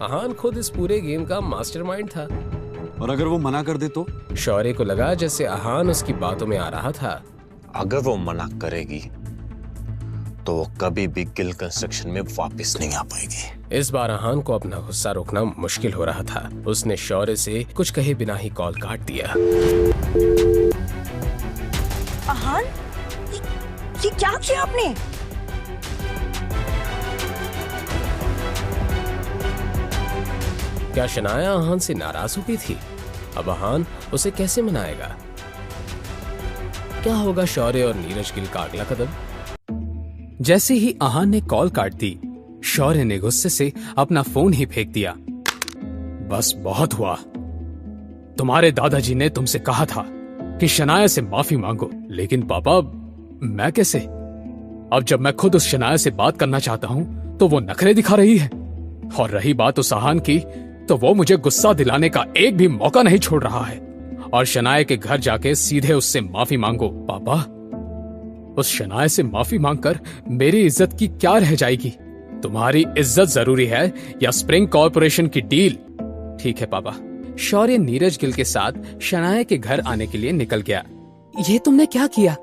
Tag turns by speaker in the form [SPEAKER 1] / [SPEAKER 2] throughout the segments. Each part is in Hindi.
[SPEAKER 1] अहान खुद इस पूरे गेम का मास्टरमाइंड था।
[SPEAKER 2] और अगर वो मना कर दे तो?
[SPEAKER 1] शौर्य को लगा जैसे अहान उसकी बातों में आ रहा था।
[SPEAKER 3] अगर वो मना करेगी तो वो कभी भी गिल कंस्ट्रक्शन में वापस नहीं आ पाएगी।
[SPEAKER 1] इस बार अहान को अपना गुस्सा रोकना मुश्किल हो रहा था। उसने शौर्य से कुछ कहे बिना ही कॉल काट दिया।
[SPEAKER 4] अहान, ये क्या किया आपने?
[SPEAKER 1] क्या शनाया अहान से नाराज हो गई थी? अब अहान उसे कैसे मनाएगा? क्या होगा शौर्य और नीरज गिल का अगला कदम?
[SPEAKER 5] जैसे ही अहान ने कॉल काट दी, शौर्य ने गुस्से से अपना फोन ही फेंक दिया। बस बहुत हुआ। तुम्हारे दादाजी ने तुमसे कहा था कि शनाया से माफी मांगो, लेकिन पापा मैं कैसे? अब जब मैं खुद उस शनाया से बात करना चाहता हूं तो वो नखरे दिखा रही है। और रही बात उस अहान की, तो वो मुझे गुस्सा दिलाने का एक भी मौका नहीं छोड़ रहा है। और शनाया के घर जाके सीधे उससे माफी मांगो। पापा, उस शनाया से माफी मांगकर मेरी इज्जत की क्या रह जाएगी? तुम्हारी इज्जत जरूरी है या स्प्रिंग कॉर्पोरेशन की डील? ठीक है पापा। शौर्य नीरज गिल के साथ शनाया के घर आने के लिए निकल गया। ये तुमने क्या किया?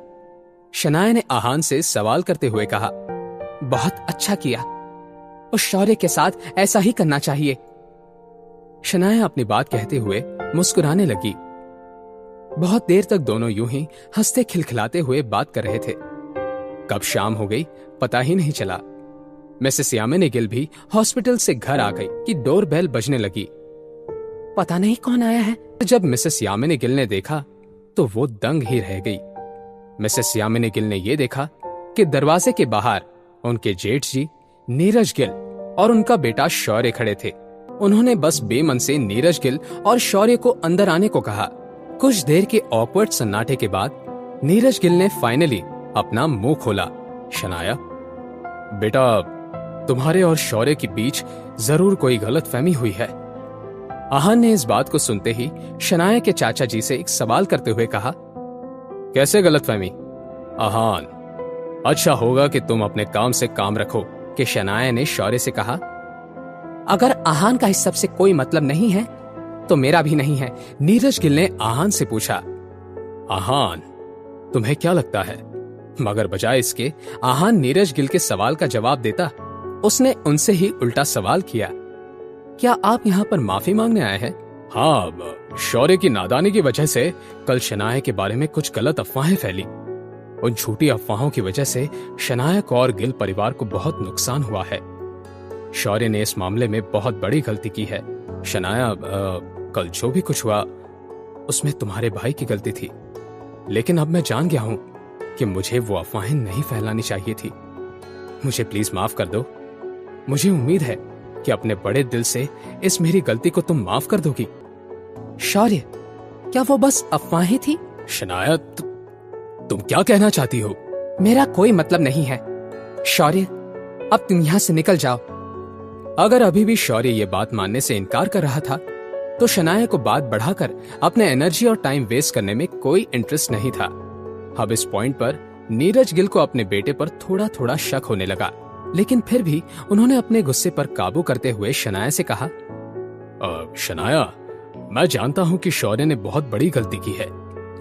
[SPEAKER 5] शनाया ने अहान से सवाल करते हुए कहा। बहुत अच्छा किया। उस शौर्य के साथ ऐसा ही करना चाहिए। शनाया अपनी बात कहते हुए मुस्कुराने लगी। बहुत देर तक दोनों यूं ही हंसते खिलखिलाते हुए बात कर रहे थे। कब शाम हो गई पता ही नहीं चला। मिसेस यामिनी गिल भी हॉस्पिटल से घर आ गई कि डोरबेल बजने लगी। पता नहीं कौन आया है। जब मिसेस यामिनी गिल ने देखा तो वो दंग ही रह गई। मिसेस यामिनी गिल ने यह देखा कि दरवाजे के बाहर उनके जेठ जी नीरज गिल और उनका बेटा शौर्य खड़े थे। उन्होंने बस बेमन से नीरज गिल और शौर्य को अंदर आने को कहा। कुछ देर के ऑकवर्ड सन्नाटे के बाद नीरज गिल ने फाइनली अपना मुंह खोला। शनाया, बेटा तुम्हारे और शौर्य के बीच जरूर कोई गलतफहमी हुई है। अहान ने इस बात को सुनते ही शनाया के चाचा जी से एक सवाल करते हुए कहा। कैसे गलतफहमी? अहान, अच्छा होगा कि तुम अपने काम से काम रखो, कि शनाया ने शौर्य से कहा। अगर अहान का इस सब से कोई मतलब नहीं है तो मेरा भी नहीं है, नीरज गिल ने अहान से पूछा। अहान, तुम्हें क्या लगता है? मगर बजाय इसके अहान नीरज गिल के सवाल का जवाब देता, उसने उनसे ही उल्टा सवाल किया। क्या आप यहाँ पर माफी मांगने आए हैं? हाँ, शौर्य की नादानी की वजह से कल शनाया के बारे में कुछ गलत अफवाहें फैली। उन झूठी अफवाहों की वजह से शनाया को और गिल परिवार को बहुत नुकसान हुआ है। शौर्य ने इस मामले में बहुत बड़ी गलती की है। शनाया, कल जो भी कुछ हुआ उसमें तुम्हारे भाई की गलती थी, लेकिन अब मैं जान गया हूं कि मुझे वो अफवाहें नहीं फैलानी चाहिए थी। मुझे प्लीज माफ कर दो। मुझे उम्मीद है कि अपने बड़े दिल से इस मेरी गलती को तुम माफ कर दोगी। शौर्य, क्या वो बस अफवाहें थी? शनाया, तुम क्या कहना चाहती हो? मेरा कोई मतलब नहीं है। शौर्य, अब तुम यहां से निकल जाओ। अगर अभी भी शौर्य ये बात मानने से इनकार कर रहा था तो शनाया को बात बढ़ाकर अपने एनर्जी और टाइम वेस्ट करने में कोई इंटरेस्ट नहीं था। अब इस पॉइंट पर नीरज गिल को अपने बेटे पर थोड़ा थोड़ा शक होने लगा, लेकिन फिर भी उन्होंने अपने गुस्से पर काबू करते हुए शनाया से कहा। शनाया, मैं जानता हूं कि शौर्य ने बहुत बड़ी गलती की है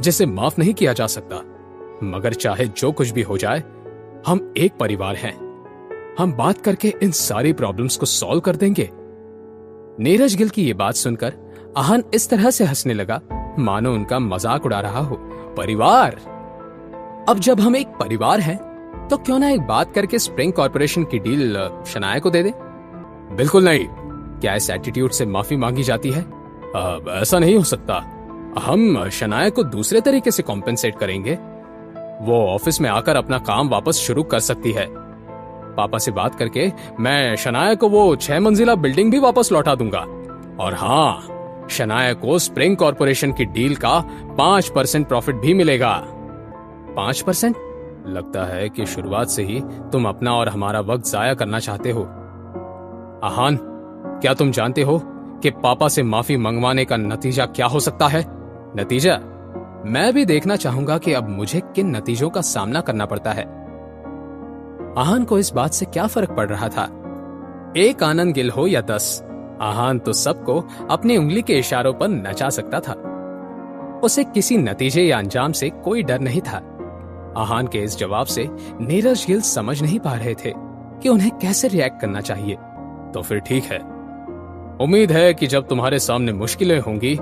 [SPEAKER 5] जिसे माफ नहीं किया जा सकता, मगर चाहे जो कुछ भी हो जाए हम एक परिवार हैं। हम बात करके इन सारी प्रॉब्लम्स को सॉल्व कर देंगे। नीरज गिल की ये बात सुनकर अहान इस तरह से हंसने लगा मानो उनका मजाक उड़ा रहा हो। परिवार? अब जब हम एक परिवार हैं तो क्यों ना एक बात करके स्प्रिंग कॉर्पोरेशन की डील शनाया को दे दे? बिल्कुल नहीं। क्या इस एटीट्यूड से माफी मांगी जाती है? ऐसा नहीं हो सकता। हम शनाया को दूसरे तरीके से कॉम्पेंसेट करेंगे। वो ऑफिस में आकर अपना काम वापस शुरू कर सकती है। पापा से बात करके मैं शनाया को वो 6 मंजिला बिल्डिंग भी वापस लौटा दूंगा। और हाँ, शनाया को स्प्रिंग कॉर्पोरेशन की डील का 5% प्रॉफिट भी मिलेगा। 5%? लगता है कि शुरुआत से ही तुम अपना और हमारा वक्त जाया करना चाहते हो। अहान, क्या तुम जानते हो कि पापा से माफी मंगवाने का नतीजा क्या हो सकता है? नतीजा? मैं भी देखना चाहूंगा कि अब मुझे किन नतीजों का सामना करना पड़ता है। अहान को इस बात से क्या फर्क पड़ रहा था? एक आनंद गिल हो या 10, आहान तो सबको अपनी उंगली के इशारों पर नचा सकता था। उसे किसी नतीजे या अंजाम से कोई डर नहीं था। आहान के इस जवाब से नीरज गिल समझ नहीं पा रहे थे कि उन्हें कैसे रिएक्ट करना चाहिए। तो फिर ठीक है, उम्मीद है कि जब तुम्हारे सामने मुश्किलें होंगी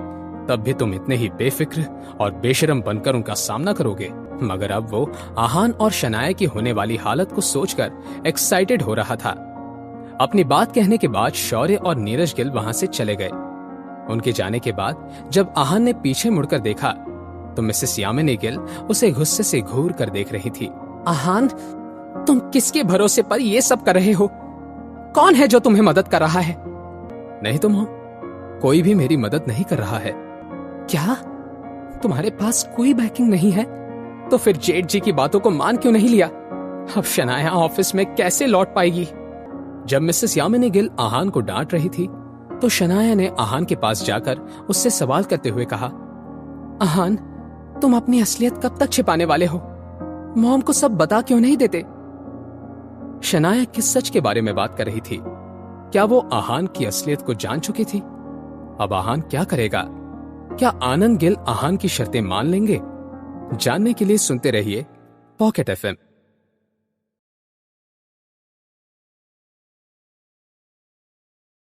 [SPEAKER 5] तब भी तुम इतने ही बेफिक्र और बेशरम बनकर उनका सामना करोगे। मगर अब वो आहान और शनाया की होने वाली हालत को सोचकर एक्साइटेड हो रहा था। अपनी बात कहने के बाद शौर्य और नीरज गिल वहां से चले गए। उनके जाने के बाद जब आहान ने पीछे मुड़कर देखा तो मिसेस यामिनी गिल उसे गुस्से से घूर कर देख रही थी। आहान, तुम किसके भरोसे पर ये सब कर रहे हो? कौन है जो तुम्हें मदद कर रहा है? नहीं तुम हो, कोई भी मेरी मदद नहीं कर रहा है। क्या तुम्हारे पास कोई बैकिंग नहीं है? तो फिर जेठ जी की बातों को मान क्यों नहीं लिया? अब शनाया ऑफिस में कैसे लौट पाएगी? जब मिसेस यामिनी गिल आहान को डांट रही थी तो शनाया ने आहान के पास जाकर उससे सवाल करते हुए कहा, आहान, तुम अपनी असलियत कब तक छिपाने वाले हो? मॉम को सब बता क्यों नहीं देते? शनाया किस सच के बारे में बात कर रही थी? क्या वो आहान की असलियत को जान चुकी थी? अब आहान क्या करेगा? क्या आनंद गिल आहान की शर्तें मान लेंगे? जानने के लिए सुनते रहिए पॉकेट FM।